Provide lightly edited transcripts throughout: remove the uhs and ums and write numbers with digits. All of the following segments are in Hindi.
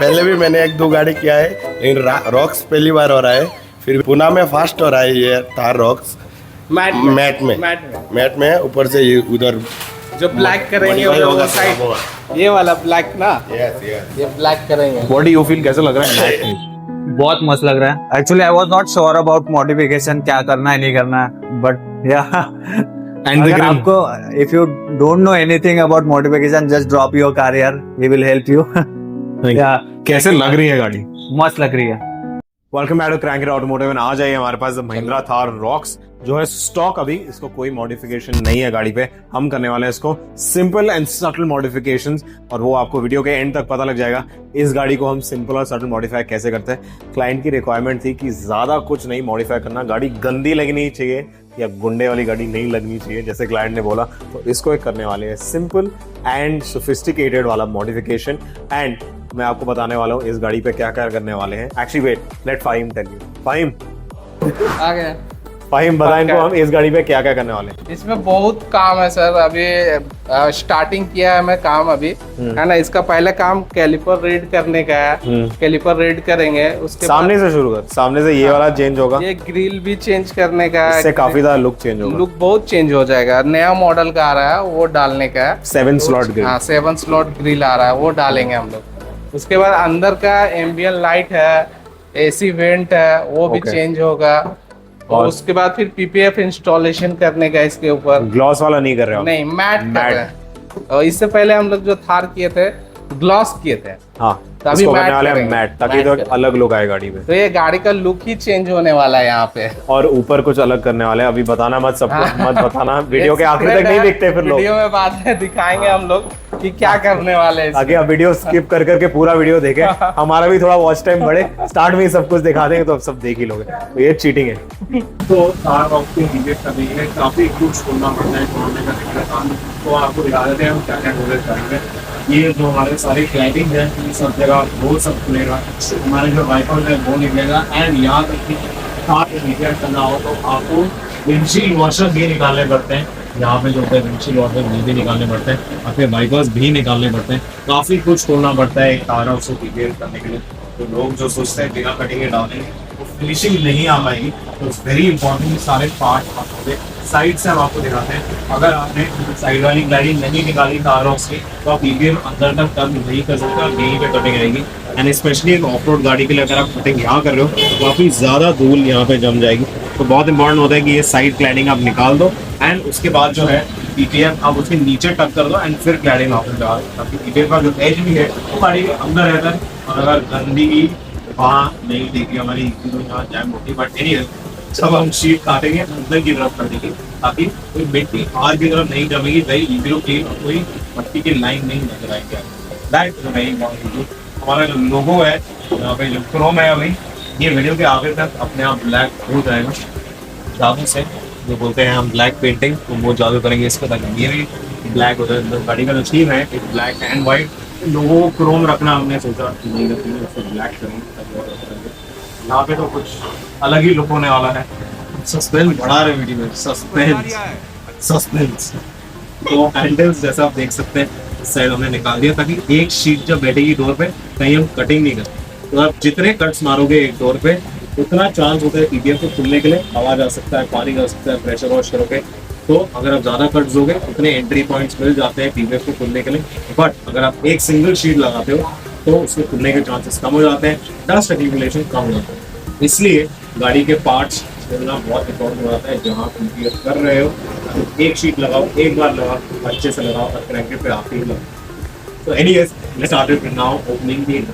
पहले भी मैंने एक दो गाड़ी किया है, लेकिन रॉक्स पहली बार हो रहा है। फिर पुणे में फास्ट हो रहा है ये थार रॉक्स मैट में ऊपर से ये उधर जो ब्लैक करेंगे वो साइड, ये वाला ब्लैक ना, ये ब्लैक करेंगे। व्हाट डू यू फील, कैसा लग रहा है? बहुत मस्त लग रहा है। Actually I was not sure about modification, क्या करना है नहीं करना है, बट या अगर आपको if you don't know anything about modification, just drop your car here, we will help you. या कैसे लग रही है गाड़ी? मस्त लग रही है। Welcome back to Crankit automotive and आज आई हमारे पास महिंद्रा थार रॉक्स जो है स्टॉक। अभी इसको कोई मॉडिफिकेशन नहीं है गाड़ी पे, हम करने वाले हैं इसको सिंपल एंड सटल मॉडिफिकेशंस, और वो आपको वीडियो के एंड तक पता लग जाएगा इस गाड़ी को हम सिंपल और सटल मॉडिफाई कैसे करते हैं। क्लाइंट की रिक्वायरमेंट थी कि ज्यादा कुछ नहीं मॉडिफाई करना, गाड़ी गंदी लगनी चाहिए या गुंडे वाली गाड़ी नहीं लगनी चाहिए जैसे क्लाइंट ने बोला, तो इसको एक करने वाले हैं सिंपल एंड सोफिस्टिकेटेड वाला मॉडिफिकेशन। एंड मैं आपको बताने वाला हूँ इस गाड़ी पे क्या क्या करने वाले हैं। Actually wait, let Fahim tell you. Fahim आ गया। फाहिम बता इनको हम इस गाड़ी पे क्या क्या करने वाले हैं। इसमें बहुत काम है सर, अभी स्टार्टिंग किया है मैं काम अभी, है ना। इसका पहले काम कैलिपर रीड करने का है, कैलिपर रीड करेंगे। उसके सामने से शुरू कर, सामने से ये वाला चेंज होगा, ये ग्रिल भी चेंज करने का है, इससे काफी ज्यादा लुक चेंज होगा, लुक बहुत चेंज हो जाएगा। नया मॉडल का आ रहा है वो डालने का है, 7 स्लॉट ग्रिल। हाँ 7 स्लॉट ग्रिल आ रहा है, वो डालेंगे हम लोग। उसके बाद अंदर का एम्बियन लाइट है, एसी वेंट है, वो भी चेंज होगा। और उसके बाद फिर पीपीएफ इंस्टॉलेशन करने का इसके ऊपर। ग्लॉस वाला नहीं कर रहे हो? नहीं, मैट कर रहे हैं। और इससे पहले हम लोग जो थार किए थे ग्लॉस किए थे, हाँ, तो अभी इसको करने मैट वाले हैं करेंगे। मैट, ताकि तो अलग लुक आए गाड़ी में। तो ये गाड़ी का लुक ही चेंज होने वाला है यहाँ पे। और ऊपर कुछ अलग करने वाले हैं, अभी बताना मत सबको, मत बताना, वीडियो के आखिर तक नहीं दिखते फिर लोग। वीडियो में बाद में दिखाएंगे हम लोग कि क्या करने वाले हैं। आगे आप वीडियो स्किप कर करके पूरा वीडियो देखें, हमारा भी थोड़ा वॉच टाइम बढ़े। स्टार्ट में ही सब कुछ दिखा देंगे तो अब सब देख ही लोगे, तो ये चीटिंग है। तो थार रॉक्स की डिबेट कर रही है, काफी कुछ खोलना पड़ता है, खोलने का दिक्कत काम। तो आपको दिखा देते हैं हम क्या क्या खोले करेंगे। ये जो हमारे सारे क्लैडिंग है, ये सब जगह वो सब खुलेगा, हमारे जो वाइपर है वो निकलेगा। एंड यहाँ तक कि थार रिपेयर करना हो तो आपको विंडशील्ड वॉशर भी निकालने पड़ते हैं। यहाँ पे जो होते हैं विंडशील्ड वॉशर भी निकालने पड़ते हैं, आपके वाइपर्स भी निकालने पड़ते हैं। काफ़ी कुछ खोलना पड़ता है एक थार रॉक्स को रिपेयर करने के लिए। तो लोग जो सोचते हैं बिना कटिंग के डालेंगे वो फिनिशिंग नहीं आ पाएगी। तो इट्स वेरी इंपॉर्टेंट सारे पार्ट आपको साइड से हम आपको दिखाते हैं। अगर आपने साइड वाली ग्लाइडिंग नहीं निकाली थार रॉक्स की तो आप ईवीएम अंदर तक टर्न नहीं कर सकते, आप यहीं पे कटिंग आएगी। एंड स्पेशली एक ऑफ रोड गाड़ी के लिए अगर आप कटिंग यहाँ कर रहे हो तो काफ़ी ज़्यादा धूल यहाँ पे जम जाएगी। तो बहुत इंपॉर्टेंट होता है कि ये साइड क्लैडिंग आप निकाल दो, एंड उसके बाद जो है ईवीएम आप उसके नीचे टक कर दो, एंड फिर क्लैडिंग आप डाल, ताकि ईवीएम का जो एज भी है वो गाड़ी के अंदर रहता है। और अगर गंदगी वहाँ नहीं देगी हमारी, तो यहाँ जैम होती है। बट एनीवे, जब हम शीट काटेंगे अंदर की तरफ कटेंगे, ताकि कोई मिट्टी बाहर की तरफ नहीं जमेगी, वही वीडियो की कोई मट्टी की लाइन नहीं नजर आएगी। That is very important. हमारा जो लोगो है यहाँ पे जो क्रोम है, अभी ये वीडियो के आगे तक अपने आप ब्लैक हो जाएगा जादू से, जो बोलते हैं हम ब्लैक पेंटिंग, तो वो जादू करेंगे इस पर ताकि ये भी ब्लैक हो जाए। गाड़ी का जो थीम है एक ब्लैक एंड वाइट, लोगों को क्रोम रखना हमने सोचा नहीं रखेंगे, उसको ब्लैक करेंगे। यहाँ पे तो कुछ अलग ही लुक होने वाला है। सस्पेंस बढ़ा रहे वीडियो में, सस्पेंस। तो हैंडल्स जैसा आप देख सकते हैं इस साइड हमने निकाल दिया, ताकि एक शीट जब बैठेगी डोर पे कहीं हम कटिंग नहीं करते। तो आप जितने कट्स मारोगे एक डोर पे उतना चांस होता है ईवीएम को खुलने के लिए, हवा जा सकता है, पानी जा सकता है, प्रेशर वॉश करोगे तो अगर आप ज़्यादा कट्स दोगे उतने एंट्री पॉइंट्स मिल जाते हैं ईवीएम को खुलने के लिए। बट अगर आप एक सिंगल शीट लगाते हो तो उसके खुलने के चांसेस कम हो जाते हैं, डस्ट एक्यूमुलेशन कम हो जाता है। इसलिए गाड़ी के पार्ट्स खोलना बहुत इंपॉर्टेंट हो जाता है। जहाँ आप ईवीएम कर रहे हो एक शीट लगाओ, एक बार लगाओ, अच्छे से लगाओ, और क्रैंकेट पे आप ही लगाओ। तो anyways, let's start now opening दी।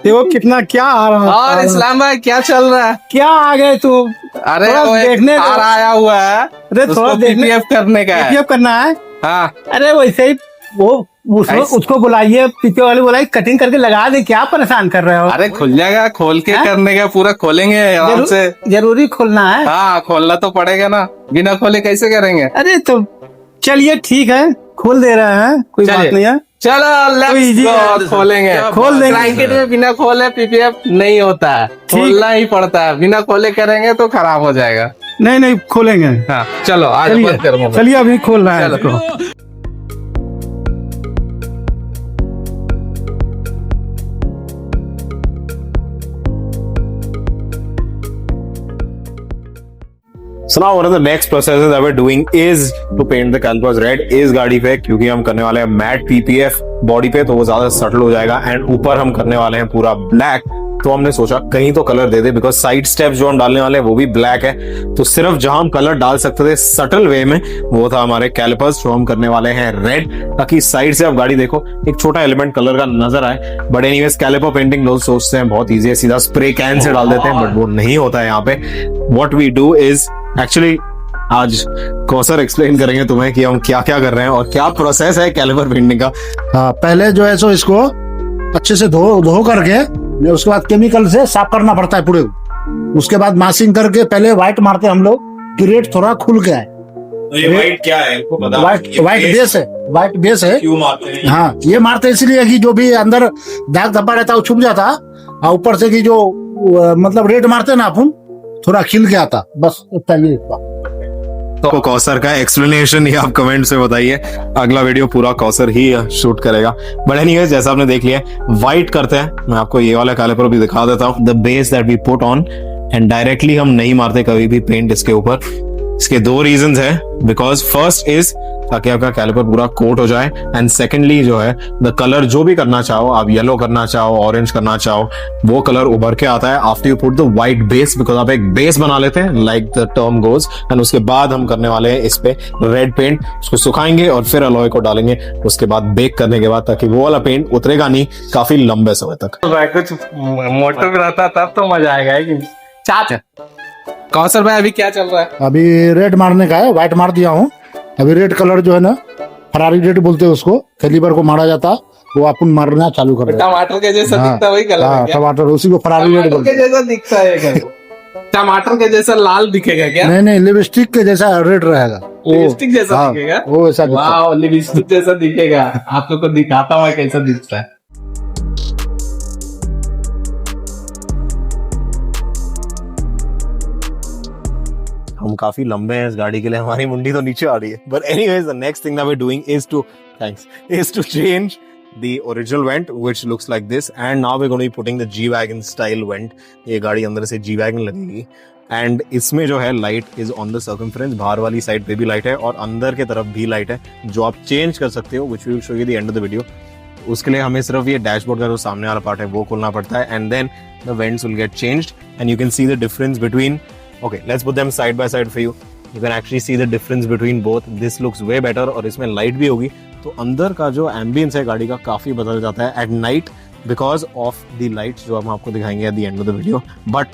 देखो कितना क्या आ रहा है। और इस्लाम भाई क्या चल रहा है? क्या आ गए तू? अरे थोड़ा वो देखने एक दो। थार आया हुआ है, अरे थोड़ा उसको देखने, पीपीएफ करने का है। पीपीएफ करना है। हाँ, अरे वैसे ही वो उसको बुलाइए, पीपीएफ वाले बुलाइए, कटिंग करके लगा दे। क्या परेशान कर रहे हो? अरे खुल जाएगा, खोल के करने का, पूरा खोलेंगे आराम से। जरूरी खोलना है। हाँ, खोलना तो पड़ेगा ना, बिना खोले कैसे करेंगे? अरे तो चलिए ठीक है, खोल दे रहे हैं, कोई बात नहीं है। चलो लेट्स गो, खोलेंगे, खोल देंगे। क्रैंकेट में बिना खोले पीपीएफ नहीं होता है, खोलना ही पड़ता है। बिना खोले करेंगे तो खराब हो जाएगा। नहीं नहीं खोलेंगे। हाँ चलो, आज बंद कर मोबाइल। चलिए अभी खोल रहा है चलो। इसको। So now one of the next processes that we're doing is to paint the calipers red इस गाड़ी पे, क्योंकि हम करने वाले हैं मैट PPF बॉडी पे, तो वो ज्यादा सटल हो जाएगा। एंड ऊपर हम करने वाले हैं पूरा ब्लैक, तो हमने सोचा कहीं तो colour they they, because side step जो हम डालने वाले हैं वो भी ब्लैक है। तो सिर्फ जहां हम कलर डाल सकते थे सटल वे में वो था हमारे कैलिपर्स, जो हम करने वाले हैं रेड, ताकि साइड से आप गाड़ी देखो एक छोटा एलिमेंट कलर का नजर आए। बट एनीवेज कैलिपर पेंटिंग लोग सोचते हैं बहुत ईजी है, सीधा स्प्रे कैन से डाल देते हैं, बट वो नहीं होता है यहाँ पे। What we do is actually, आज कौसर एक्सप्लेन करेंगे तुम्हें कि हम क्या क्या कर रहे हैं और क्या प्रोसेस है कैलिपर पेंटिंग का। हाँ, पहले जो है सो इसको अच्छे से धो करके उसके बाद केमिकल से साफ करना पड़ता है पूरे। उसके बाद मासिंग करके पहले व्हाइट मारते हैं हम लोग कि रेड थोड़ा खुल गया है। तो ये व्हाइट क्या है इनको बता। व्हाइट बेस है, व्हाइट बेस है। क्यों मारते हैं? हाँ, ये मारते हैं इसलिए कि जो भी अंदर दाग धब्बा रहता है वो छुप जाता, और ऊपर से कि जो मतलब रेड मारते हैं ना अपन, थोड़ा खिल के आता, बस इतना ही। तो कौसर का एक्सप्लेनेशन ये आप कमेंट से बताइए, अगला वीडियो पूरा कौसर ही शूट करेगा। बट एनीवेज, जैसा आपने देख लिया व्हाइट करते हैं, मैं आपको ये वाला कैलिपर भी दिखा देता हूँ। The base that we put on, and directly हम नहीं मारते कभी भी पेंट इसके ऊपर। इसके दो रीजंस है, बिकॉज फर्स्ट इज ताकि आपका कैलिपर पूरा कोट हो जाए, एंड सेकेंडली जो है द कलर जो भी करना चाहो आप, येलो करना चाहो, ऑरेंज करना चाहो, वो कलर उभर के आता है after you put the white base, because आप एक बेस बना लेते हैं like the term goes. And उसके बाद हम करने वाले हैं इस पे रेड पेंट, उसको सुखाएंगे और फिर अलॉय को डालेंगे उसके बाद बेक करने के बाद, ताकि वो वाला पेंट उतरेगा नहीं काफी लंबे समय तक। कुछ मोटिव रहता तब तो मजा आएगा है कि चाचा। कौसर भाई अभी क्या चल रहा है? अभी रेड मारने का है, व्हाइट मार दिया हूँ। अभी रेड कलर जो है ना, फरारी रेड बोलते हैं उसको, कैलिपर को मारा जाता, वो अपन मारना चालू कर रहे हैं। टमाटर के जैसा हाँ, दिखता है वही कलर है क्या? टमाटर, उसी को फरारी रेड टमाटर बोलते के हैं। जैसा दिखता है क्या? टमाटर के जैसा लाल दिखेगा क्या? नहीं, लिपस्टिक के जैसा रेड रहेगा। लिपस्टिक जैसा हाँ, दिखेगा? वो ऐसा दिखता है। वाह, लिपस्टिक जैसा दिखेगा। आप लोग को दिखाता हूँ कैसा दिखता है। हम काफी लंबे हैं इस गाड़ी के लिए, हमारी मुंडी तो नीचे आ रही है। But anyways, the next thing that we are doing is to change the original vent which looks like this, and now we're going to be putting the G-Wagon style vent। ये गाड़ी अंदर से G-Wagon लगेगी, एंड इसमें जो है light is on the circumference, बाहर वाली साइड पे भी लाइट है और अंदर के तरफ भी लाइट है, जो आप चेंज कर सकते हो, which we will show you at the end of the video। उसके लिए हमें सिर्फ ये डैशबोर्ड का जो सामने वाला पार्ट है वो खोलना पड़ता है, and then the vents will get changed, and you can see the difference between. Okay, let's put them side by side for you. You can actually see the difference between both. This looks way better, और इसमें लाइट भी होगी, तो अंदर का जो एम्बियंस है गाड़ी का काफी बदल जाता है at night because of the lights, जो हम आपको दिखाएंगे at the end of the video. But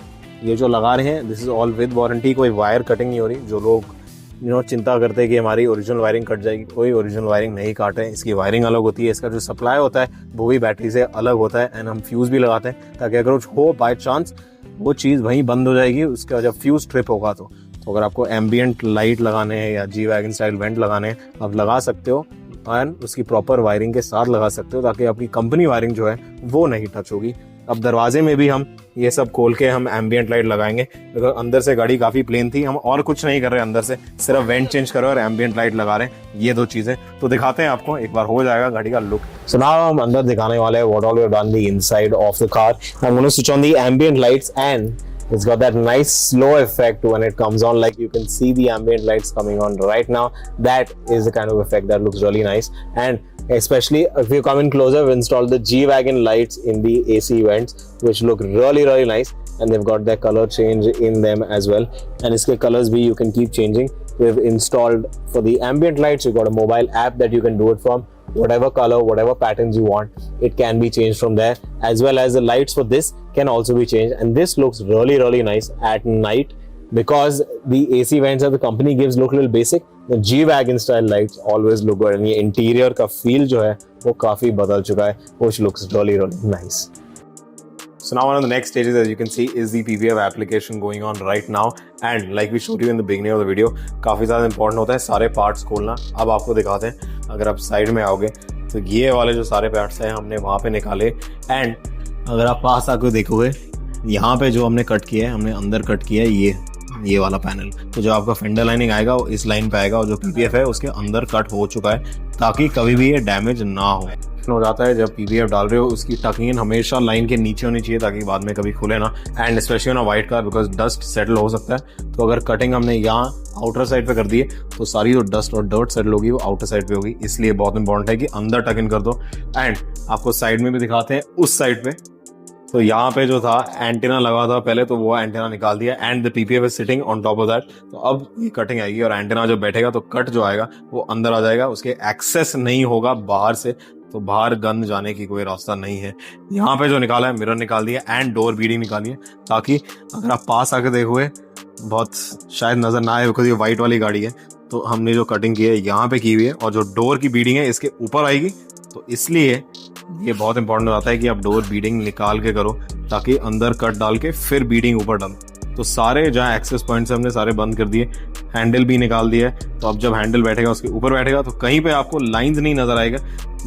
ये जो लगा रहे हैं, this is all with warranty, कोई वायर कटिंग नहीं हो रही। जो लोग चिंता करते हैं कि हमारी ओरिजिनल वायरिंग कट जाएगी, कोई ओरिजिनल वायरिंग नहीं काटे। इसकी वायरिंग अलग होती है, इसका जो सप्लाई होता है वो भी बैटरी से अलग होता है, एंड हम फ्यूज भी लगाते हैं ताकि अगर कुछ हो बाय चांस वो चीज़ वहीं बंद हो जाएगी। उसका जब फ्यूज ट्रिप होगा तो अगर आपको एम्बियंट लाइट लगाने हैं या G-Wagon स्टाइल वेंट लगाने हैं, आप लगा सकते हो, एंड उसकी प्रॉपर वायरिंग के साथ लगा सकते हो, ताकि आपकी कंपनी वायरिंग जो है वो नहीं टच होगी। अब दरवाजे में भी हम ये सब खोल के हम एम्बियंट लाइट लगाएंगे, बिकॉज अंदर से गाड़ी काफी प्लेन थी, हम और कुछ नहीं कर रहे अंदर से, सिर्फ वेंट चेंज कर रहे हैं और एम्बियंट लाइट लगा रहे हैं। ये दो चीजें तो दिखाते हैं आपको, एक बार हो जाएगा गाड़ी का लुक। सो नाउ हम अंदर दिखाने वाले हैं what all we have done the inside of the car. I am going to switch on the ambient lights, and it's got that nice slow effect when it comes on, like you can see the ambient lights coming on right now. That is the kind of effect that looks really nice, and especially if you come in closer, we've installed the G-Wagon lights in the AC vents, which look really nice, and they've got their color change in them as well, and iske colors bhi you can keep changing. We've installed for the ambient lights, you've got a mobile app that you can do it from. Whatever color, whatever patterns you want, it can be changed from there, as well as the lights for this can also be changed, and this looks really nice at night, because the AC vents that the company gives look a little basic. The G-Wagon style lights always look good, and ये interior का feel जो है वो काफी बदल चुका है, which looks really nice. So now one of the next stages, as you can see, is the PPF application going on right now, and like we showed you in the beginning of the video, काफी ज़्यादा important होता है सारे parts खोलना। अब आपको दिखाते हैं, अगर आप साइड में आओगे तो ये वाले जो सारे पार्ट्स हैं हमने वहाँ पे निकाले, एंड अगर आप पास आकर देखोगे यहाँ पे जो हमने कट किया है, हमने अंदर कट किया है ये वाला पैनल। तो जो आपका फेंडर लाइनिंग आएगा वो इस लाइन पे आएगा, और जो PPF है उसके अंदर कट हो चुका है, ताकि कभी भी ये डैमेज ना हो। मिसकंसेप्शन हो जाता है जब पीबीएफ डाल रहे हो, उसकी टकिंग हमेशा लाइन के नीचे होनी चाहिए ताकि बाद में कभी खुले ना, एंड स्पेशली ना white car because dust settle हो सकता है। तो अगर कटिंग हमने यहाँ आउटर साइड पे कर दी है तो सारी जो डस्ट और डर्ट सेटल होगी वो आउटर साइड पे होगी, इसलिए बहुत इंपॉर्टेंट है कि अंदर टक इन कर दो। एंड आपको साइड में भी दिखाते हैं उस साइड पे, तो यहाँ पे जो था एंटीना लगा था पहले, तो वो एंटीना निकाल दिया and the PPF is sitting on top of that. तो अब ये कटिंग आएगी और एंटीना जो बैठेगा तो कट जो आएगा वो अंदर आ जाएगा, उसके एक्सेस नहीं होगा बाहर से, तो बाहर गंद जाने की कोई रास्ता नहीं है। यहाँ पे जो निकाला है मिरर निकाल दिया एंड डोर बीडिंग निकाली है, ताकि अगर आप पास आके देखोगे बहुत शायद नजर ना आए बिकॉज ये व्हाइट वाली गाड़ी है, तो हमने जो कटिंग की है यहाँ पे की हुई है और जो डोर की बीडिंग है इसके ऊपर आएगी, तो इसलिए ये बहुत इंपॉर्टेंट होता है कि आप डोर बीडिंग निकाल के करो ताकि अंदर कट डाल के फिर बीडिंग ऊपर डाल। तो सारे जहाँ एक्सेस पॉइंट्स हमने सारे बंद कर दिए, हैंडल भी निकाल दिया है, तो अब जब हैंडल बैठेगा उसके ऊपर बैठेगा तो कहीं पे आपको लाइंस नहीं नजर आएगा,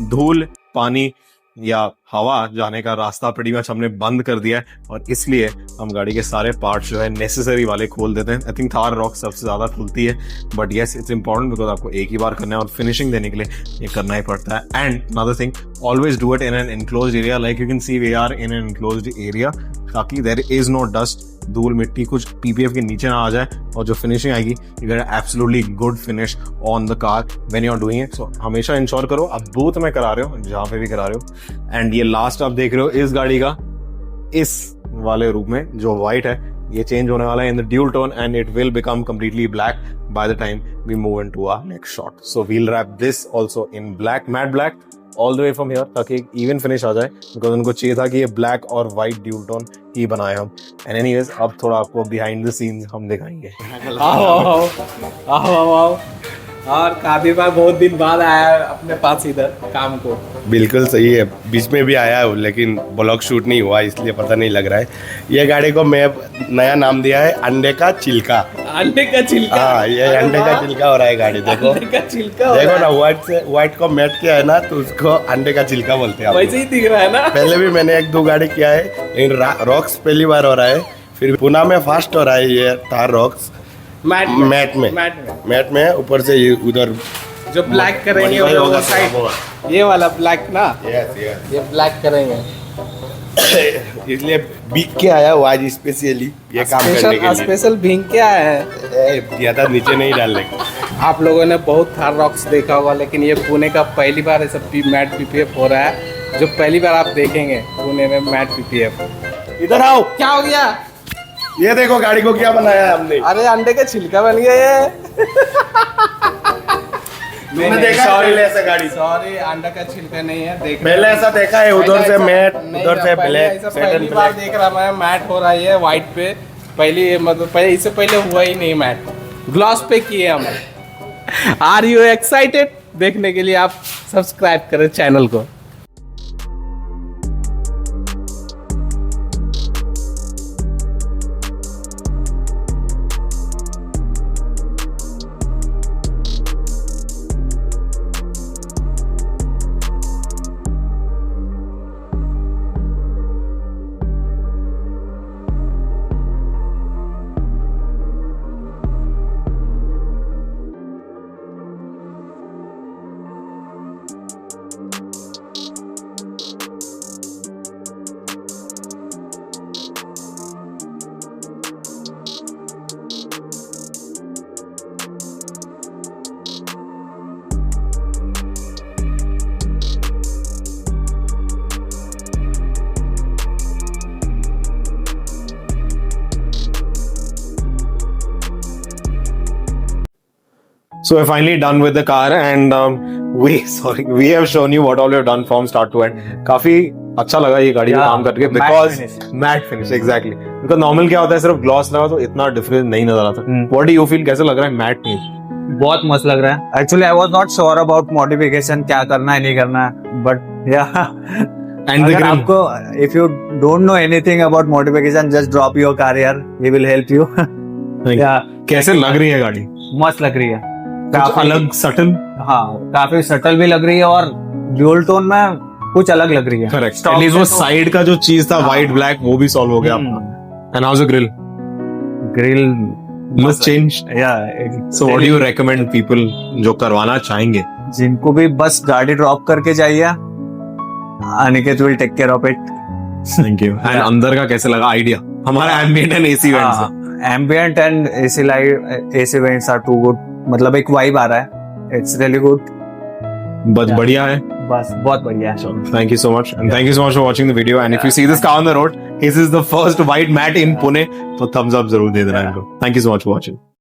धूल पानी या हवा जाने का रास्ता pretty much हमने बंद कर दिया है, और इसलिए हम गाड़ी के सारे पार्ट्स जो है नेसेसरी वाले खोल देते हैं। आई थिंक थार रॉक सबसे ज्यादा खुलती है, but yes it's important because आपको एक ही बार करना है और फिनिशिंग देने के लिए ये करना ही पड़ता है। And another thing, always do it in an enclosed area, like you can see we are in an enclosed area, ताकि देयर इज नो डस्ट, धूल मिट्टी कुछ पीपीएफ के नीचे ना आ जाए, और जो फिनिशिंग आएगी you get absolutely good finish on the car when you are doing it. So हमेशा इंश्योर करो आप बूथ में करा रहे हो, जहां पे भी करा रहे हो। एंड ये लास्ट आप देख रहे हो इस गाड़ी का इस वाले रूप में जो व्हाइट है, ये चेंज होने वाला है in the dual tone and it will become completely black by the time we move into our next shot. So we'll wrap this also in black, matte black all the way from here, ताकि एक इवन फिनिश आ जाए, बिकॉज उनको चाहिए था कि ये ब्लैक और व्हाइट ड्यूल टोन ही बनाए हम। एंड एनीवेज अब थोड़ा आपको बिहाइंड द सीन्स हम दिखाएंगे। आओ और काफी बार बहुत दिन बाद आया है अपने पास इधर काम को। बिल्कुल सही है, बीच में भी आया हूँ लेकिन ब्लॉग शूट नहीं हुआ इसलिए पता नहीं लग रहा है। ये गाड़ी को मैं नया नाम दिया है अंडे का छिलका। अंडे का छिलका? हाँ, ये अंडे का छिलका हो रहा है गाड़ी, देखो अंडे का छिलका देखो ना, व्हाइट को मैट किया है ना, तो उसको अंडे का छिलका बोलते हैं। वैसे ही दिख रहा है ना। पहले भी मैंने 1-2 गाड़ी किया है, लेकिन रॉक्स पहली बार हो रहा है, फिर पुणे में फास्ट हो रहा है ये थार रॉक्स मैट में ऊपर से ये उधर जो ब्लैक करेंगे वो साइड, ये वाला ब्लैक ना, ये ब्लैक करेंगे। इसलिए भीग के आया हूँ आज स्पेशली ये काम करने के लिए। स्पेशल भीग के आया है, ज्यादा नीचे नहीं डालने। आप लोगों ने बहुत थार रॉक्स देखा होगा, लेकिन ये पुणे का पहली बार ऐसा मैट पीपीएफ हो रहा है, जो पहली बार आप देखेंगे पुणे में मैट पीपीएफ। इधर आओ, क्या हो गया? ये देखो गाड़ी को क्या बनाया है हमने। अरे अंडे का छिलका बन गया ये। तुमने देखा है पहले ऐसा गाड़ी? सॉरी, अंडा का छिलका नहीं है, देख पहले ऐसा देखा है, उधर से मैट उधर से ब्लैक। पहली बार देख रहा मैं मैट हो रहा है व्हाइट पे, पहली मतलब पहले इससे पहले हुआ ही नहीं मैट, ग्लॉस पे किए हम। आर यू एक्साइटेड देखने के लिए? आप सब्सक्राइब करें चैनल को। So we're finally done with the car and we have shown you what all we have done from start to end. काफी अच्छा लगा ये गाड़ी में काम करके because matte finish exactly. Because normal क्या होता है सिर्फ ग्लॉस लगा तो इतना डिफरेंस नहीं नजर आता। What do you feel, कैसा लग रहा है मैट में? बहुत मस्त लग रहा है। Actually I was not sure about modification, क्या करना है नहीं करना है, बट या एंड द ग्रिल आपको if you don't know anything about modification just drop your car here, he will help you. या कैसे लग रही है गाड़ी? मस्त लग रही है, काफी अलग सटल। हाँ, काफी सटल भी लग रही है और ड्यूल टोन में कुछ अलग लग रही है। करेक्ट, एटलीस्ट वो साइड का जो चीज था व्हाइट ब्लैक वो भी सॉल्व हो गया आपका। And how's the grill? Grill must change. या so what do you recommend people जो करवाना चाहेंगे? जिनको भी बस गाड़ी ड्रॉप करके चाहिए Aniket will take care of it. Thank you. And अंदर का कैसे लगा आइडिया हमारा एम्बिएंट एंड एसी वेंट से? Ambient and AC light AC vents are too good, मतलब एक वाइब आ रहा है, इट्स रियली गुड। बस बढ़िया है। बस बहुत बढ़िया है। Thank you so much, and thank you so much for watching the video. And if you see this car on the road, this is the first white matte in Pune, तो thumbs up जरूर दे देना इनको। Thank you so much for watching.